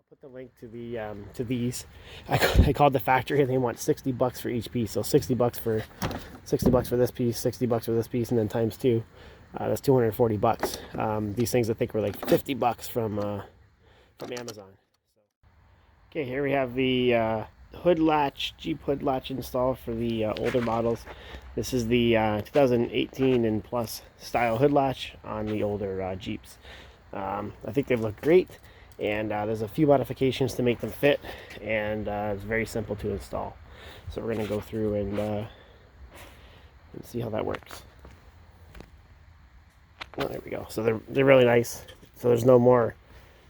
put the link to the to these. I called the factory and they want $60 for each piece. So $60 for this piece, $60 for this piece, and then times two. That's $240. These things I think were like $50 from Amazon. Okay, here we have the hood latch, Jeep hood latch installed for the older models. This is the 2018 and plus style hood latch on the older Jeeps. I think they've looked great, and there's a few modifications to make them fit, and it's very simple to install. So we're going to go through and see how that works. Oh, there we go. So they're really nice. So there's no more,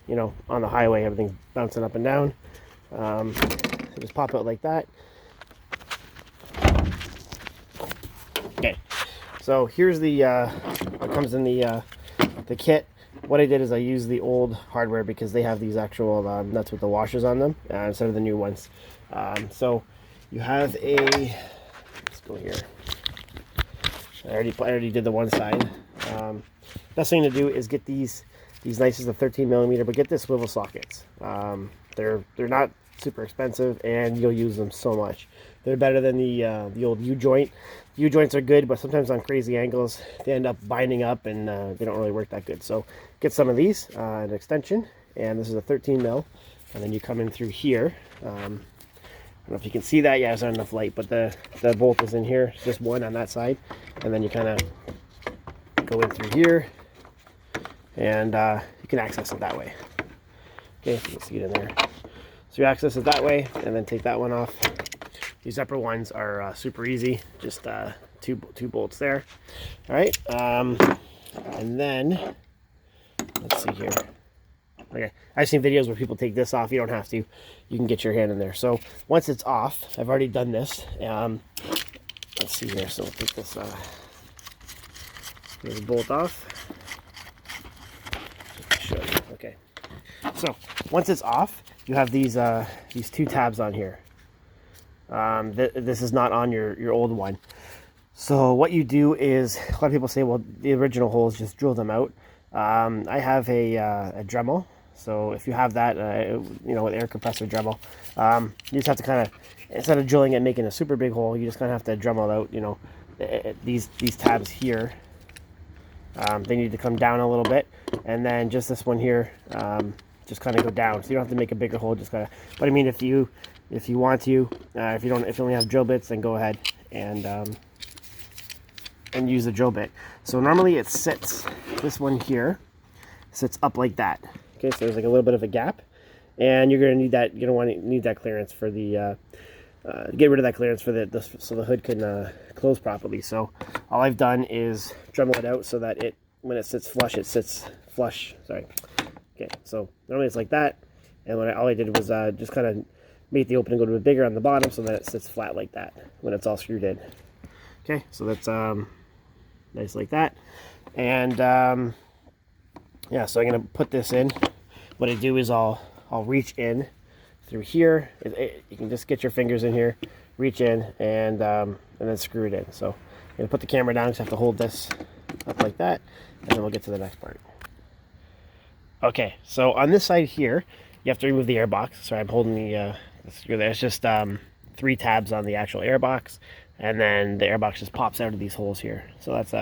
you know, on the highway, everything's bouncing up and down. So just pop out like that. Okay, so here's the what comes in the kit. What I did is I used the old hardware because they have these actual nuts with the washers on them instead of the new ones. So you have a, let's go here. I already did the one side. Best thing to do is get these nice as a 13mm, but get the swivel sockets. They're not super expensive, and you'll use them so much. They're better than the old U-joint. U-joints are good, but sometimes on crazy angles they end up binding up, and they don't really work that good. So get some of these, an extension, and this is a 13mm, and then you come in through here. I don't know if you can see that. Yeah, there's not enough light, but the bolt is in here. It's just one on that side, and then you kind of go in through here, and you can access it that way. Okay, if you can see it in there. So you access it that way, and then take that one off. These upper ones are super easy, just two bolts there. All right, and then let's see here. Okay, I've seen videos where people take this off. You don't have to. You can get your hand in there. So once it's off, I've already done this. Let's see here. So we'll take this bolt off. Just to show you. Okay. So once it's off, you have these two tabs on here. This is not on your old one. So what you do is, a lot of people say, well, the original holes, just drill them out. I have a Dremel. So if you have that, you know, with air compressor Dremel, you just have to kind of, instead of drilling it and making a super big hole, you just kind of have to Dremel out, you know, these tabs here. They need to come down a little bit, and then just this one here, just kind of go down. So you don't have to make a bigger hole, just kind of, but I mean, if you want to, if you only have drill bits, then go ahead and use the drill bit. So normally it sits, this one here sits up like that. Okay, so there's like a little bit of a gap, and you're gonna need that. You're gonna need that clearance for the get rid of that clearance for so the hood can close properly. So all I've done is Dremel it out so that when it sits flush, it sits flush. Sorry. Okay, so normally it's like that, and all I did was just kind of make the opening go a bit bigger on the bottom so that it sits flat like that when it's all screwed in. Okay, so that's nice like that, and yeah, so I'm gonna put this in. What I do is I'll reach in through here. You can just get your fingers in here, reach in, and then screw it in. So I'm gonna put the camera down, just have to hold this up like that, and then we'll get to the next part. Okay, so on this side here, you have to remove the air box. Sorry, I'm holding the screw there. It's just 3 tabs on the actual air box, and then the air box just pops out of these holes here. So that's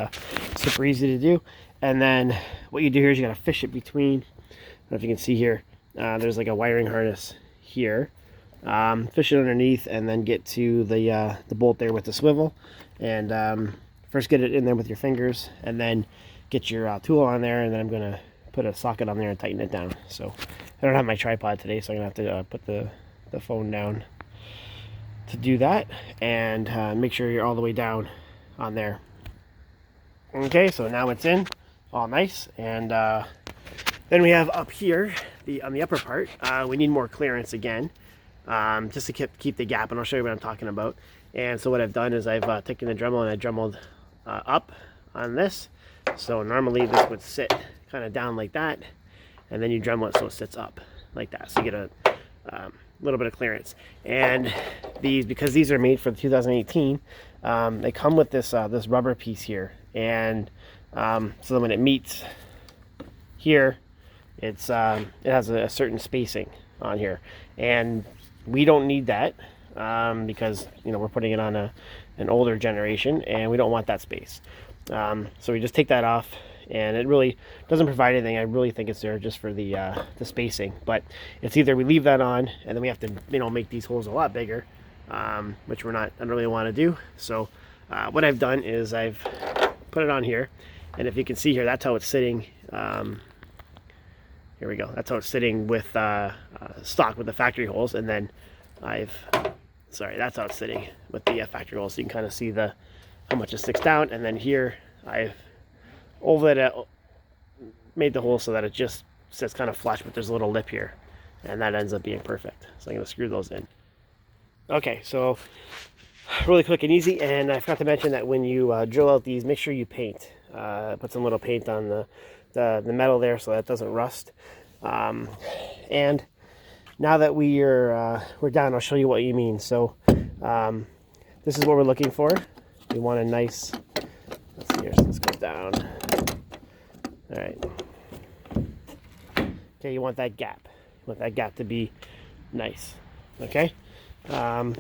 super easy to do. And then what you do here is you gotta fish it between. I don't know if you can see here. There's like a wiring harness here. Fish it underneath, and then get to the bolt there with the swivel. And first get it in there with your fingers, and then get your tool on there. And then I'm gonna put a socket on there and tighten it down. So I don't have my tripod today, so I'm gonna have to put the phone down to do that, and make sure you're all the way down on there. Okay, so now it's in, all nice, and then we have up here, on the upper part, we need more clearance again, just to keep the gap, and I'll show you what I'm talking about. And so what I've done is I've taken the Dremel and I Dremeled up on this. So normally this would sit kind of down like that, and then you Dremel it so it sits up like that, so you get a little bit of clearance. And because these are made for the 2018, they come with this rubber piece here, and so that when it meets here, it has a certain spacing. on here, and we don't need that because we're putting it on an older generation, and we don't want that space. So we just take that off, and it really doesn't provide anything. I really think it's there just for the spacing. But it's either we leave that on, and then we have to make these holes a lot bigger, which I don't really want to do. So what I've done is I've put it on here, and if you can see here, that's how it's sitting. Here we go. That's how it's sitting with stock with the factory holes, and then that's how it's sitting with the factory holes. So you can kind of see how much it sticks down, and then here I've ovaled it, made the hole so that it just sits kind of flush, but there's a little lip here, and that ends up being perfect. So I'm going to screw those in. Okay, so really quick and easy, and I forgot to mention that when you drill out these, make sure you paint. Put some little paint on the metal there so that doesn't rust. And now that we're down, I'll show you what you mean. So this is what we're looking for. We want a nice, let's see here, so this goes down. All right. Okay, you want that gap. You want that gap to be nice. Okay. I'll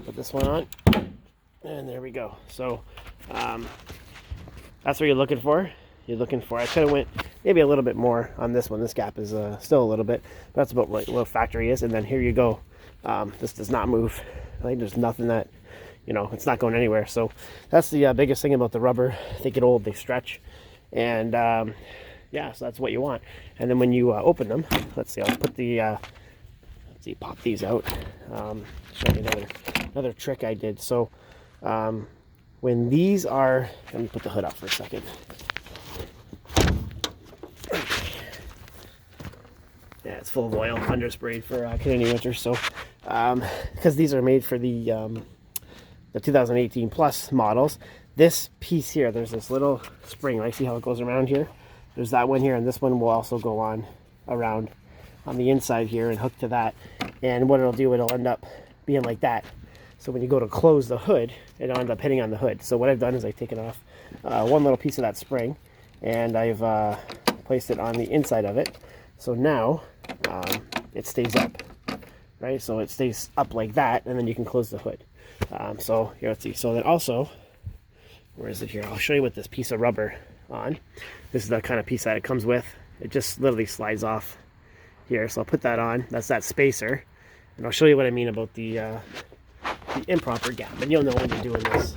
put this one on, and there we go. So that's what you're looking for. I could have went maybe a little bit more on this one. This gap is still a little bit, but that's about what factory is. And then here you go. This does not move. Like, there's nothing that, it's not going anywhere. So that's the biggest thing about the rubber. They get old, they stretch, and yeah, so that's what you want. And then when you open them, let's see, I'll put pop these out. Show you another trick I did. So when these are, let me put the hood up for a second. Yeah, it's full of oil, undersprayed for Canadian winter. So because these are made for the 2018 plus models, this piece here, there's this little spring. Right, see how it goes around here? There's that one here, and this one will also go on around on the inside here and hook to that. And what it'll do, it'll end up being like that. So when you go to close the hood, it'll end up hitting on the hood. So what I've done is I've taken off one little piece of that spring, and I've placed it on the inside of it. So now it stays up, right? So it stays up like that, and then you can close the hood. So here, let's see. So then also, where is it here? I'll show you with this piece of rubber on. This is the kind of piece that it comes with. It just literally slides off here. So I'll put that on. That's that spacer. And I'll show you what I mean about the improper gap. And you'll know when you're doing this.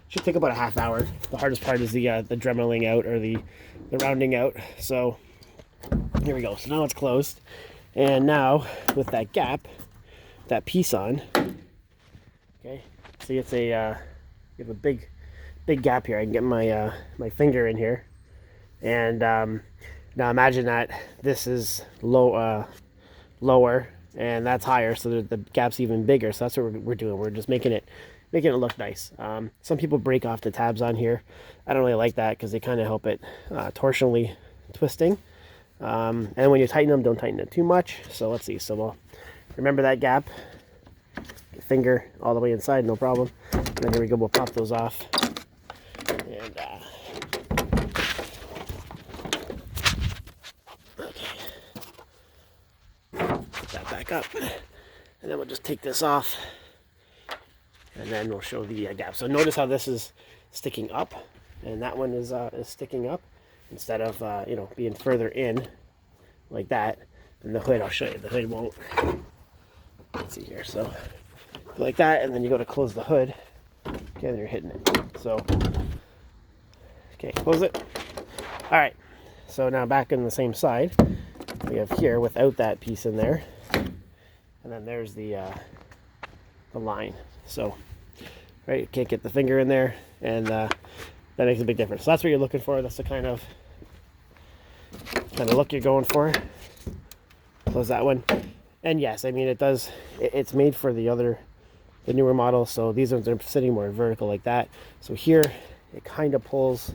Should take about a half hour. The hardest part is the dremeling out, or the rounding out. So here we go. So now it's closed. And now with that gap, that piece on, okay, see, it's you have a big gap here. I can get my my finger in here, and now imagine that this is lower and that's higher, so the gap's even bigger. So that's what we're doing. We're just making it look nice. Some people break off the tabs on here. I don't really like that because they kind of help it torsionally twisting. And when you tighten them, don't tighten it too much. So let's see. So we'll remember that gap. Finger all the way inside, no problem. And then here we go. We'll pop those off. And okay, put that back up, and then we'll just take this off, and then we'll show the gap. So notice how this is sticking up, and that one is sticking up instead of being further in like that. And the hood, I'll show you. The hood won't. Let's see here. So like that, and then you go to close the hood. Okay, then you're hitting it. So okay, close it. All right. So now back on the same side, we have here without that piece in there, and then there's the line. So right, you can't get the finger in there, and that makes a big difference. So that's what you're looking for. That's the kind of look you're going for. Close that one. And yes, I mean, it does. It's made for the newer models. So these ones are sitting more vertical like that. So here it kind of pulls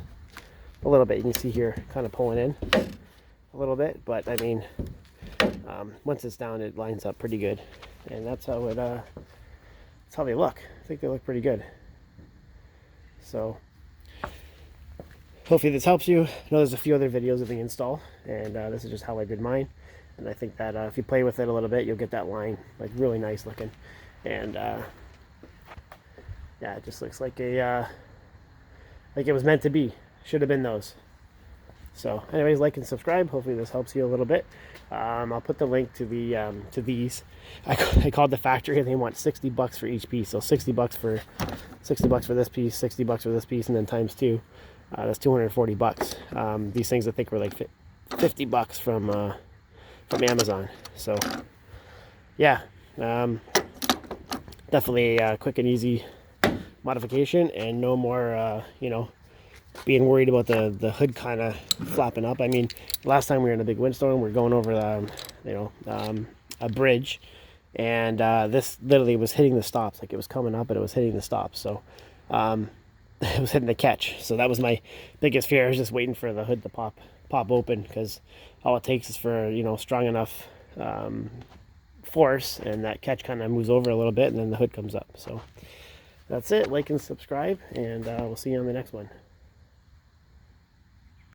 a little bit. You can see here, kind of pulling in a little bit. But I mean, once it's down, it lines up pretty good. And that's how it. That's how they look. I think they look pretty good. So hopefully this helps you. I know there's a few other videos of the install, and this is just how I did mine. And I think that if you play with it a little bit, you'll get that line like really nice looking. And yeah, it just looks like a like it was meant to be. Should have been those. So anyways, like and subscribe. Hopefully this helps you a little bit. I'll put the link to the to these. I called the factory and they want $60 for each piece. So $60 for this piece, $60 for this piece, and then times 2. That's $240. These things I think were like $50 from Amazon. So yeah, definitely a quick and easy modification, and no more you know, being worried about the hood kind of flapping up. I mean, last time we were in a big windstorm, we are going over you know, a bridge, and this literally was hitting the stops. Like it was coming up, and it was hitting the stops. So it was hitting the catch. So that was my biggest fear. I was just waiting for the hood to pop open, because all it takes is for, you know, strong enough force, and that catch kind of moves over a little bit, and then the hood comes up. So that's it. Like and subscribe, and we'll see you on the next one.